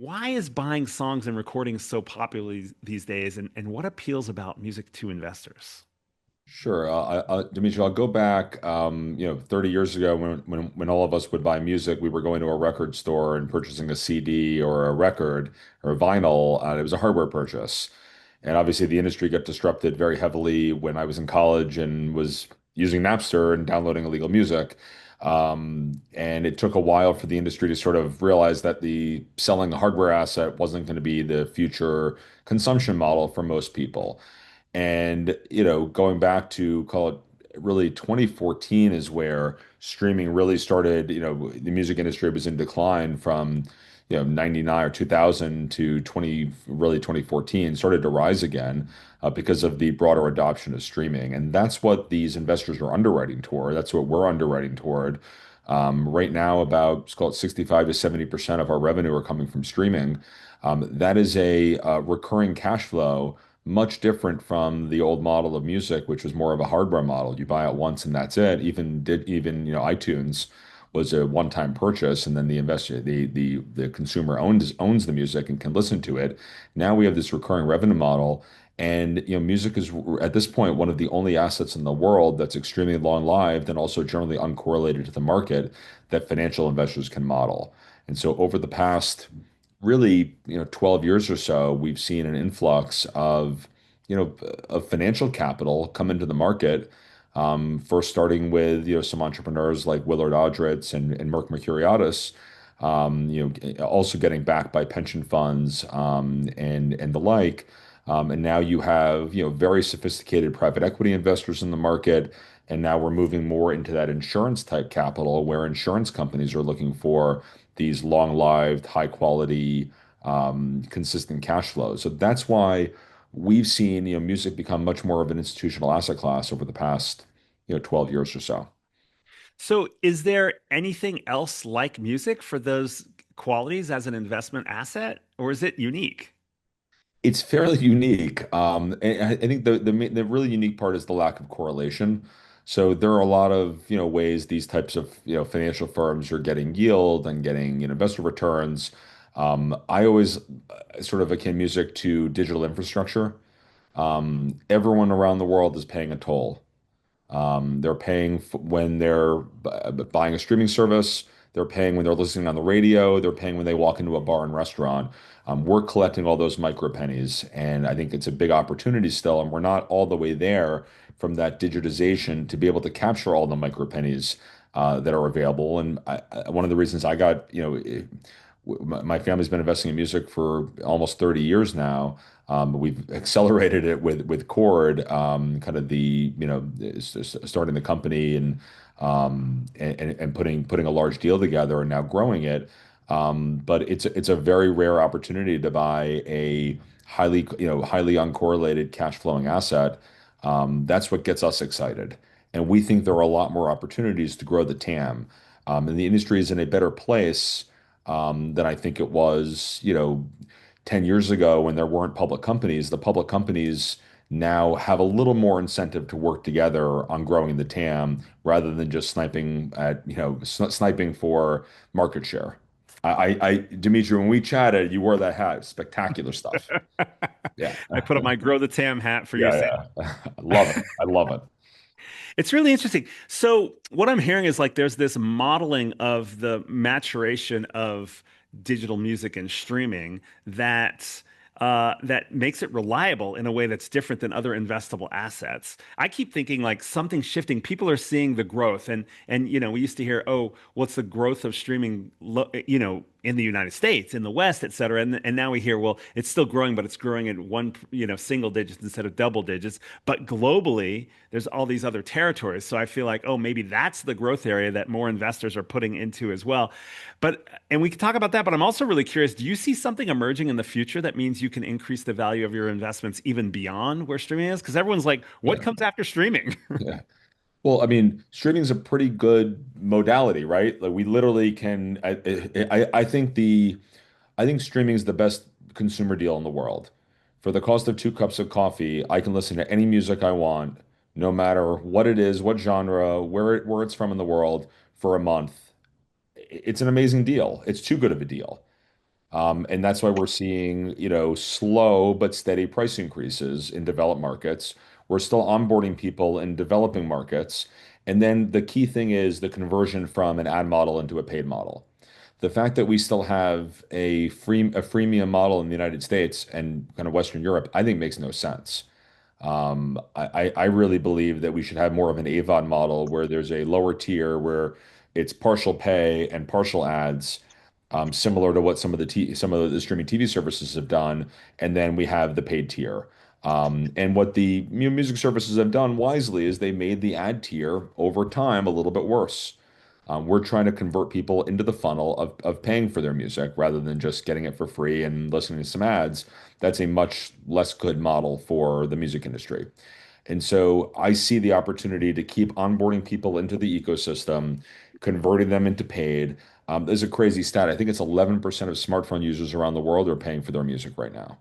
Why is buying songs and recordings so popular these days, and what appeals about music to investors? Sure. Dmitri, I'll go back, 30 years ago when all of us would buy music, we were going to a record store and purchasing a CD or a record or a vinyl. It was a hardware purchase. And obviously the industry got disrupted very heavily when I was in college and was using Napster and downloading illegal music. And it took a while for the industry to sort of realize that the selling a hardware asset wasn't going to be the future consumption model for most people. And, going back to call it really 2014 is where streaming really started. The music industry was in decline from, 99 or 2000 to 2014, started to rise again because of the broader adoption of streaming. And that's what these investors are underwriting toward. That's what we're underwriting toward. Right now, about, let's call it 65 to 70% of our revenue are coming from streaming. That is a recurring cash flow, much different from the old model of music, which was more of a hardware model. You buy it once and that's it. Even iTunes was a one-time purchase, and then the consumer owns the music and can listen to it. Now we have this recurring revenue model, and music is at this point one of the only assets in the world that's extremely long-lived and also generally uncorrelated to the market that financial investors can model. And so over the past really, 12 years or so, we've seen an influx of financial capital come into the market. First starting with, some entrepreneurs like Willard Aldrich and Merck Mercuriadis, also getting backed by pension funds, and the like. And now you have, very sophisticated private equity investors in the market. And now we're moving more into that insurance type capital where insurance companies are looking for these long-lived, high-quality, consistent cash flows. So that's why we've seen, music become much more of an institutional asset class over the past, 12 years or so. So, is there anything else like music for those qualities as an investment asset, or is it unique? It's fairly unique. And I think the really unique part is the lack of correlation. So there are a lot of, ways these types of, financial firms are getting yield and getting, investor returns. I always sort of akin music to digital infrastructure. Everyone around the world is paying a toll. They're paying when they're buying a streaming service. They're paying when they're listening on the radio. They're paying when they walk into a bar and restaurant. We're collecting all those micro pennies, and I think it's a big opportunity still. And we're not all the way there from that digitization to be able to capture all the micro pennies that are available. And one of the reasons I got, my family's been investing in music for almost 30 years now. We've accelerated it with Chord, kind of starting the company and putting a large deal together and now growing it. But it's a very rare opportunity to buy a highly uncorrelated cash flowing asset. That's what gets us excited. And we think there are a lot more opportunities to grow the TAM. And the industry is in a better place than I think it was, 10 years ago when there weren't public companies. The public companies now have a little more incentive to work together on growing the TAM rather than just sniping for market share. Dimitri, when we chatted, you wore that hat. Spectacular stuff. Yeah. I put on my Grow the Tam hat for your sake. Yeah, yeah. I love it. I love it. It's really interesting. So, what I'm hearing is like there's this modeling of the maturation of digital music and streaming that makes it reliable in a way that's different than other investable assets. I keep thinking like something's shifting. People are seeing the growth, and we used to hear, oh, what's the growth of streaming, in the United States, in the West, et cetera. And now we hear, well, it's still growing, but it's growing at one, single digits instead of double digits. But globally, there's all these other territories. So I feel like, oh, maybe that's the growth area that more investors are putting into as well. And we can talk about that, but I'm also really curious, do you see something emerging in the future that means you can increase the value of your investments even beyond where streaming is? Because everyone's like, what Yeah. comes after streaming? Yeah. Well, I mean, streaming is a pretty good modality, right? Like we literally can. I think streaming is the best consumer deal in the world. For the cost of two cups of coffee, I can listen to any music I want, no matter what it is, what genre, where it's from in the world, for a month. It's an amazing deal. It's too good of a deal. And that's why we're seeing, slow but steady price increases in developed markets. We're still onboarding people in developing markets. And then the key thing is the conversion from an ad model into a paid model. The fact that we still have a freemium model in the United States and kind of Western Europe, I think makes no sense. I really believe that we should have more of an AVOD model where there's a lower tier where it's partial pay and partial ads, similar to what some of the streaming TV services have done, and then we have the paid tier. And what the music services have done wisely is they made the ad tier over time a little bit worse. We're trying to convert people into the funnel of paying for their music rather than just getting it for free and listening to some ads. That's a much less good model for the music industry. And so I see the opportunity to keep onboarding people into the ecosystem, converting them into paid. There's a crazy stat. I think it's 11% of smartphone users around the world are paying for their music right now.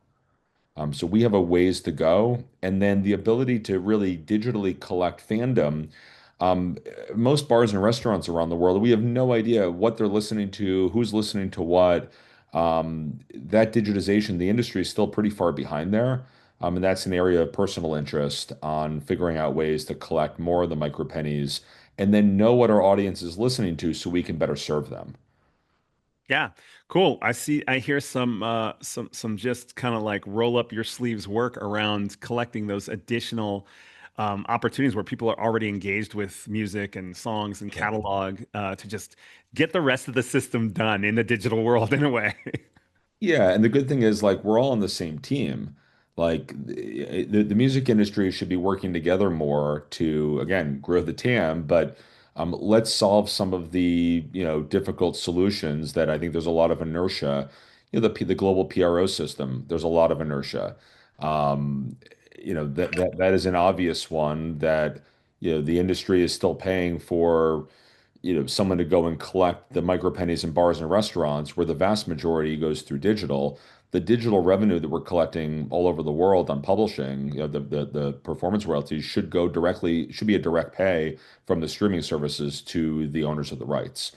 So we have a ways to go. And then the ability to really digitally collect fandom. Um, Most bars and restaurants around the world, we have no idea what they're listening to, who's listening to what. That digitization, the industry is still pretty far behind there. And that's an area of personal interest on figuring out ways to collect more of the micro pennies and then know what our audience is listening to so we can better serve them. Yeah, cool. I hear some just kind of like roll up your sleeves work around collecting those additional opportunities where people are already engaged with music and songs and Yeah. catalog to just get the rest of the system done in the digital world in a way. Yeah, and the good thing is like we're all on the same team. Like the music industry should be working together more to again grow the TAM, but let's solve some of the difficult solutions that I think there's a lot of inertia. The global PRO system, there's a lot of inertia. Um, that is an obvious one that the industry is still paying for someone to go and collect the micro pennies in bars and restaurants where the vast majority goes through digital. The digital revenue that we're collecting all over the world on publishing, the performance royalties should be a direct pay from the streaming services to the owners of the rights.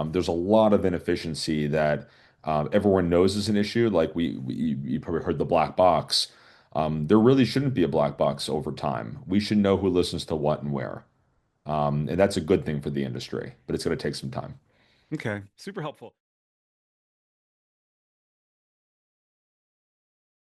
There's a lot of inefficiency that everyone knows is an issue. Like you probably heard the black box. There really shouldn't be a black box over time. We should know who listens to what and where. And that's a good thing for the industry, but it's going to take some time. Okay, super helpful.